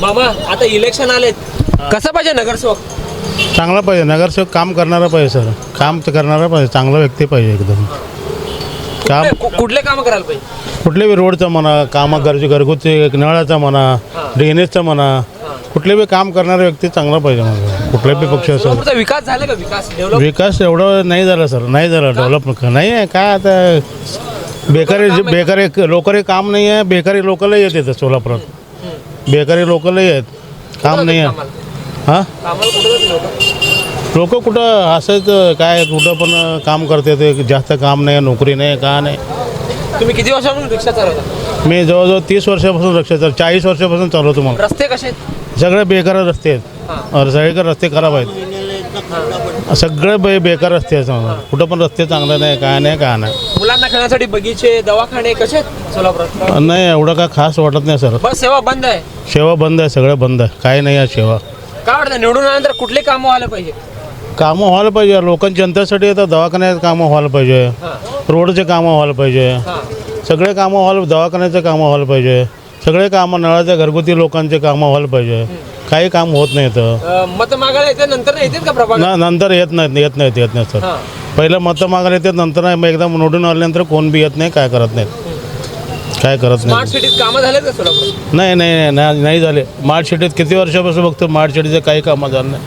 मामा आता इलेक्शन आलेत, कसं पाहिजे नगरसेवक? चांगला पाहिजे नगरसेवक, काम करणारा पाहिजे सर, काम तर करणारा पाहिजे, चांगला व्यक्ती पाहिजे एकदम. काम कुठले काम करायला पाहिजे? कुठले बी रोडचं म्हणा, कामं घरगुती नळाचं म्हणा, ड्रेनेजचं म्हणा, कुठले बी काम करणारा व्यक्ती चांगला पाहिजे मला, कुठल्या बी पक्ष असेल. सोलापूरचा विकास झाला का? विकास विकास एवढं नाही झाला सर, नाही झाला डेव्हलपमेंट नाही आहे काय आता. बेकारी लोकरी काम नाही आहे, बेकारी लोकलही येत येतं सोलापुरात, बेकारी लोकलही आहेत, काम नाही आहे. हां लोक कुठं असंच काय कुठं पण काम करते, ते जास्त काम नाही, नोकरी नाही, का नाही. तुम्ही किती वर्षापासून रिक्षा चालवता? मी जवळजवळ 30 वर्षापासून रिक्षा चालवतो, 40 वर्षापासून चालवतो. मला रस्ते कसे आहेत? सगळे बेकार रस्ते आहेत, सगळीकडे रस्ते खराब आहेत, सगळे बेकार रस्ते आहेत, कुठं पण रस्ते चांगले नाही, काय नाही, काय नाही. मुलांना खेळण्यासाठी बगीचे, दवाखाने कसे आहेत सोलापुरात? नाही एवढं काय खास वाटत नाही सर. बस सेवा बंद आहे? सेवा बंद आहे, सगळं बंद आहे, काय नाही आहे सेवा. काय वाटतं निवडून आल्यानंतर कुठले कामं व्हायला पाहिजे? कामं व्हायला पाहिजे, लोकांची जनतेसाठी येतात, दवाखान्यात कामं व्हायला पाहिजे, रोडचे कामं व्हायला पाहिजे, सगळे कामं व्हायला, दवाखान्याचे कामं व्हायला पाहिजे, सगळे कामं नळाच्या घरगुती लोकांचे कामं व्हायला पाहिजे. काही काम होत नाही तर मत मागायला येते, नंतर येतात का प्रभाग? नंतर येत नाहीत सर. पहिलं मतं मागायला येतात, नंतर मग एकदा निवडून आल्यानंतर कोण बी येत नाही, काय करत नाहीत, काय करत नाही. स्मार्ट सिटीत कामं झालेत का सोलापूर? नाही झाले. स्मार्ट सिटीत किती वर्षापासून बघतो, स्मार्ट सिटीचं काही कामं झालं नाही.